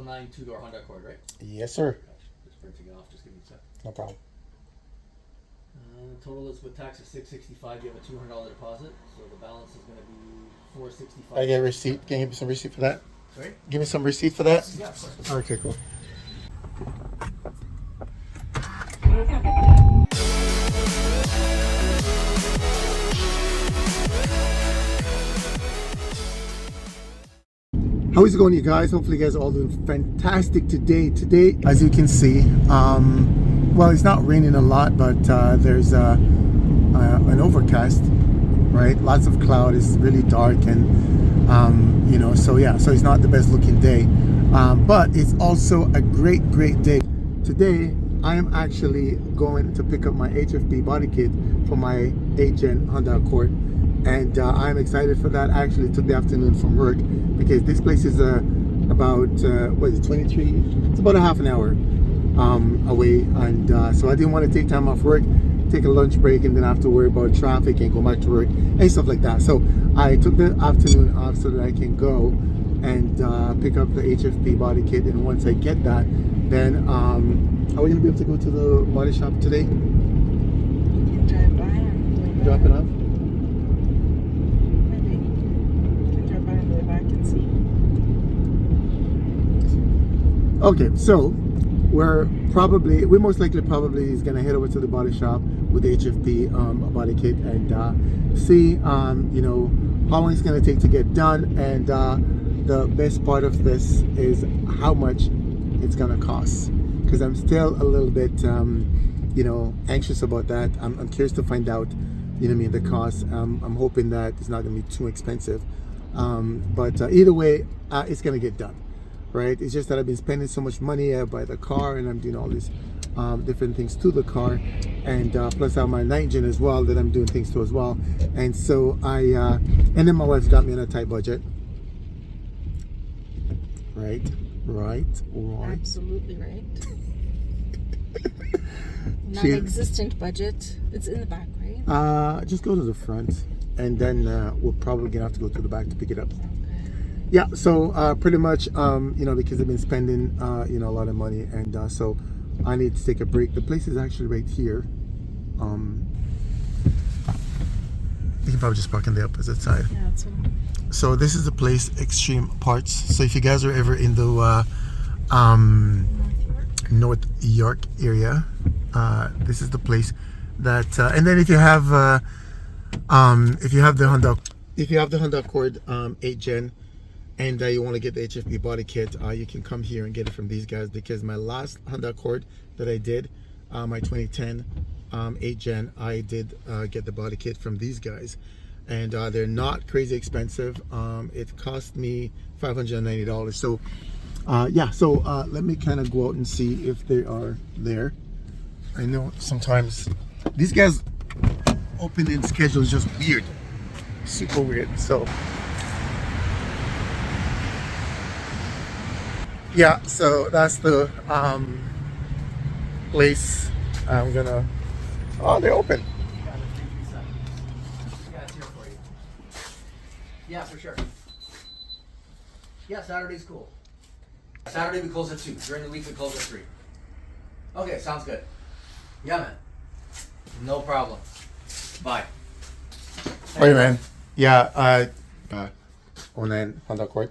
09 two-door Honda Accord, right? Yes, sir. Gotcha. Just printing it off. Just give me a sec. No problem. Total is with tax is $665. You have a $200 deposit, so the balance is going to be $465. I get a receipt. Can you give me some receipt for that? Sorry? Give me some receipt for that? Yeah, of course. Okay, cool. How is it going, you guys? Hopefully you guys are all doing fantastic today. Today, as you can see, well, it's not raining a lot, but there's an overcast, right? Lots of cloud. It's really dark, and you know, so yeah, so it's not the best looking day, but it's also a great day. Today I am actually going to pick up my HFP body kit for my 8-gen Honda Accord, and I'm excited for that. I actually took the afternoon from work because this place is about what is it, 23? It's about a half an hour away, and so I didn't want to take time off work, take a lunch break, and then have to worry about traffic and go back to work and stuff like that. So I took the afternoon off so that I can go and pick up the HFP body kit, and once I get that, then are we gonna be able to go to the body shop today? You can drive by and Drop it off? maybe you can drive by and go back and see. Okay, so we're most likely probably is gonna head over to the body shop with the HFP body kit and see you know, how long it's gonna take to get done, and the best part of this is how much it's gonna cost, because I'm still a little bit you know, anxious about that. I'm curious to find out, you know what I mean, the cost. I'm hoping that it's not gonna be too expensive, but either way, it's gonna get done, right? It's just that I've been spending so much money by the car, and I'm doing all these different things to the car, and plus I have my 9-gen as well that I'm doing things to as well, and so and then my wife's got me on a tight budget, right? Absolutely right. Non-existent budget. It's in the back, right? Just go to the front, and then we're probably gonna have to go to the back to pick it up. Okay. Yeah, so pretty much, you know, because I've been spending, you know, a lot of money, and so I need to take a break. The place is actually right here. You can probably just park on the opposite side. Yeah, that's what So this is the place, Extreme Parts. So if you guys are ever in the North York area, this is the place that. And then if you have the Honda Accord 8-gen, and you want to get the HFP body kit, you can come here and get it from these guys, because my last Honda Accord that I did, my 2010 8-gen, I did get the body kit from these guys, and they're not crazy expensive. It cost me $590. So yeah, so let me kind of go out and see if they are there. I know sometimes these guys opening schedule is just weird, super weird. So yeah, so that's the place. I'm gonna. Oh, they're open. Yeah, it's here for you. Yeah, for sure. Yeah, Saturday's cool. Saturday we close at 2. During the week we close at 3. Okay, sounds good. Yeah, man. No problem. Bye. Hey, man. Yeah, 09 Honda Accord.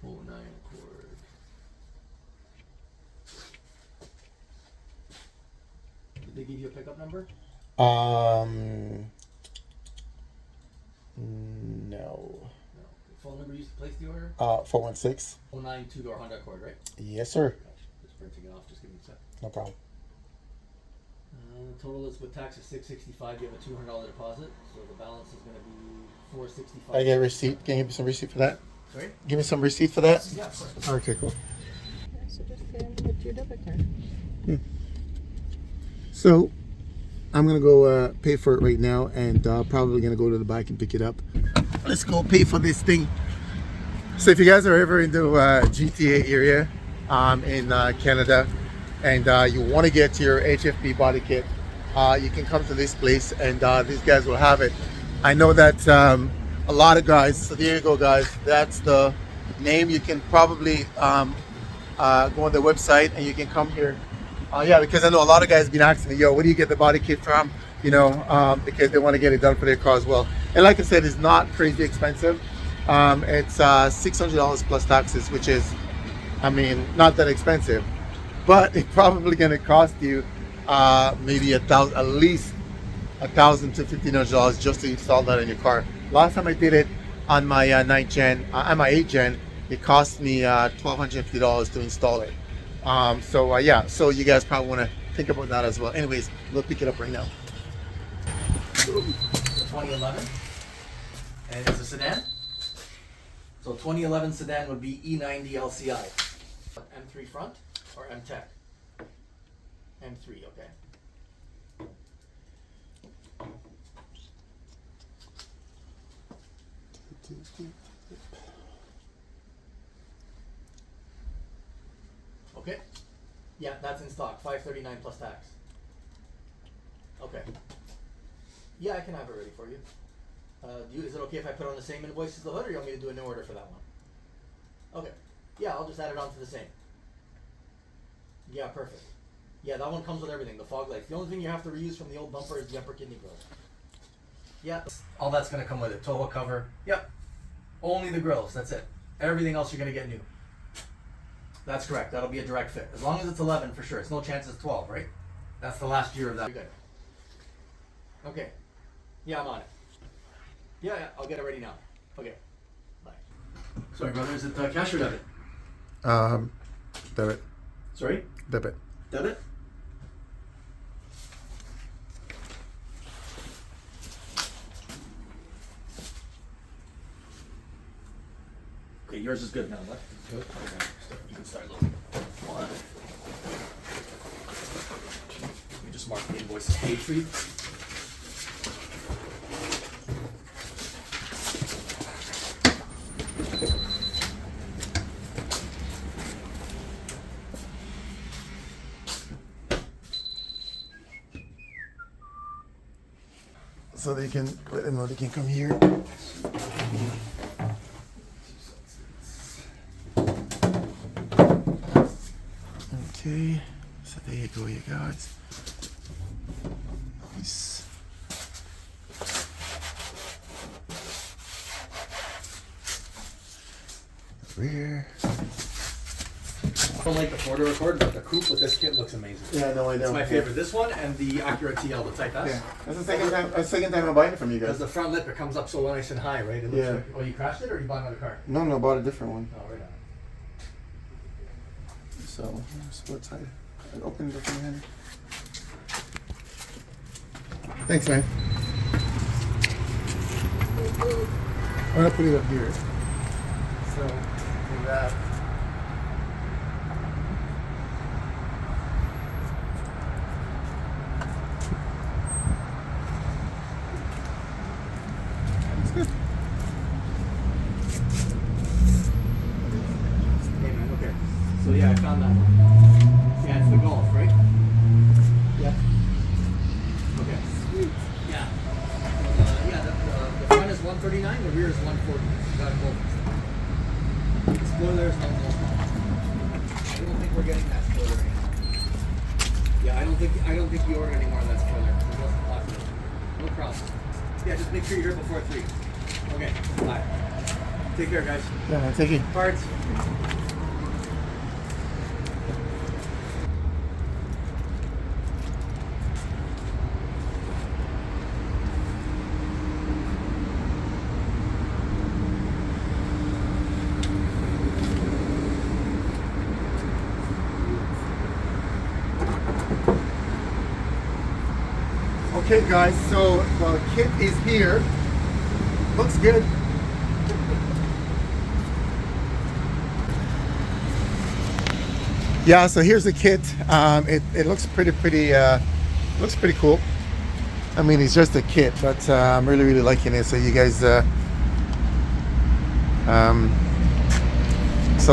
09 Accord. Did they give you a pickup number? No. No. Phone number you used to place the order? 416. 09 two-door Honda Accord, right? Yes, sir. Gotcha. Just printing it off. Just give me a sec. No problem. Total is with tax is $665. You have a $200 deposit, so the balance is going to be $465. I get a receipt. Can you give me some receipt for that? Sorry? Give me some receipt for that? Yeah, of course. Okay, cool. Yeah, so just put your debit card. So I'm gonna go pay for it right now, and probably gonna go to the back and pick it up. Let's go pay for this thing. So if you guys are ever in the GTA area in Canada, and you want to get your HFP body kit, you can come to this place, and these guys will have it. I know that a lot of guys, so there you go guys, that's the name. You can probably go on the website and you can come here. Yeah, because I know a lot of guys been asking me, yo, where do you get the body kit from? You know, because they want to get it done for their car as well. And like I said, it's not crazy expensive. It's $600 plus taxes, which is, I mean, not that expensive, but it's probably going to cost you maybe at least $1,000 to $1,500 just to install that in your car. Last time I did it on my 9th gen, on my 8th gen, it cost me $1,250 to install it. Yeah, so you guys probably want to think about that as well. Anyways, we'll pick it up right now. 2011, and it's a sedan. So 2011 sedan would be E90 LCI. M3 front or M-Tec? M3, okay. Okay. Yeah, that's in stock. $539 plus tax. Okay. Yeah, I can have it ready for you. Is it okay if I put on the same invoice as the hood, or you want me to do a new order for that one? Okay. Yeah, I'll just add it on to the same. Yeah, perfect. Yeah, that one comes with everything. The fog lights. The only thing you have to reuse from the old bumper is the upper kidney grills. Yeah. All that's going to come with it. Tow cover. Yep. Only the grills. That's it. Everything else you're going to get new. That's correct. That'll be a direct fit. As long as it's 11 for sure. It's no chance it's 12, right? That's the last year of that. You're good. Okay. Yeah, I'm on it. Yeah, I'll get it ready now. Okay. Bye. Sorry, brother. Is it cash or debit? Debit. Sorry? Debit. Debit? Okay, yours is good now, what? Good. Okay. You can start looking. One. Let me just mark the invoice as paid for you. So they can let them know they can come here. Okay, so there you go, you guys. Nice. Rear. I don't like the 4-door but the coupe with this kit looks amazing. Yeah, no, I know. It's my favorite. This one and the Acura TL, the Type S. Yeah, that's the second time I'm buying it from you Because guys. the front lip, it comes up so nice and high, right? It looks Yeah. like, oh, you crashed it or you bought another car? No, I bought a different one. Oh, right on. So, split side. I opened it from here. Thanks, man. I'm gonna put it up here. So, do that. That's good. Hey, man, okay. So, yeah, I found that one. Yeah, it's the Golf, right? Yeah. Okay. Sweet. Yeah. The front is 139, the rear is 140. You got it both. Spoilers, no. I don't think we're getting that spoiler anymore. Yeah, I don't think you ordered any more of that spoiler. It wasn't popular. No problem. Yeah, just make sure you're here before 3. Okay, bye. Take care, guys. Yeah, take it. Parts. Okay, guys, so the kit is here. Looks good. Yeah, so here's the kit. It looks pretty cool. I mean, it's just a kit, but I'm really liking it. So you guys, so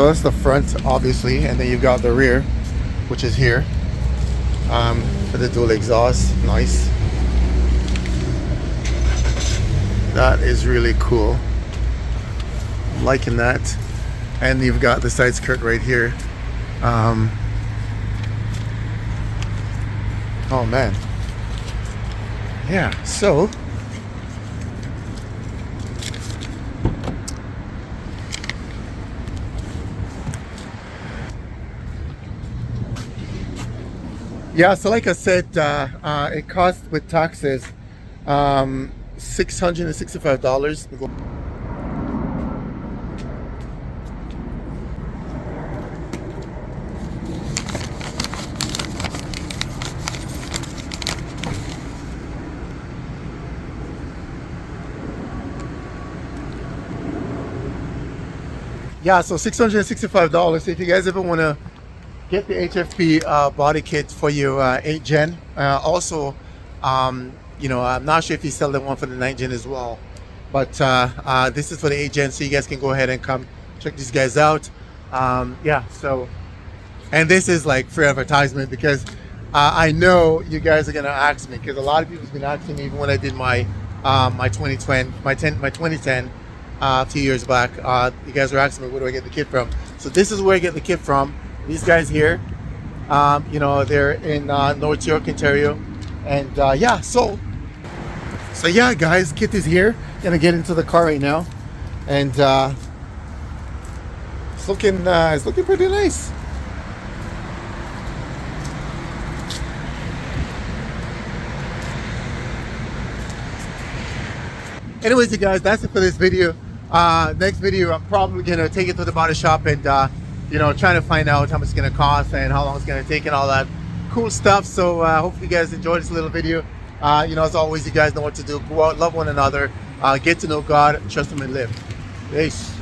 that's the front, obviously, and then you've got the rear, which is here, for the dual exhaust. Nice. That is really cool. I'm liking that. And you've got the side skirt right here. Oh man. Yeah, so yeah, so like I said, it cost with taxes $665. Yeah, so $665. If you guys ever want to get the HFP body kit for your 8 Gen, also, you know, I'm not sure if you sell the one for the 9 Gen as well, but this is for the 8 Gen, so you guys can go ahead and come check these guys out. Yeah, so, and this is like free advertisement because I know you guys are gonna ask me, because a lot of people's been asking me even when I did my my 2010 a few years back. You guys were asking me where do I get the kit from. So this is where I get the kit from. These guys here, you know, they're in North York, Ontario, and yeah. So yeah, guys, kit is here. Gonna get into the car right now, and it's looking pretty nice. Anyways, you guys, that's it for this video. Next video, I'm probably gonna take it to the body shop and you know, trying to find out how much it's gonna cost and how long it's gonna take and all that cool stuff. So hopefully you guys enjoyed this little video. You know, as always, you guys know what to do. Go out, love one another, get to know God, trust Him, and live. Peace.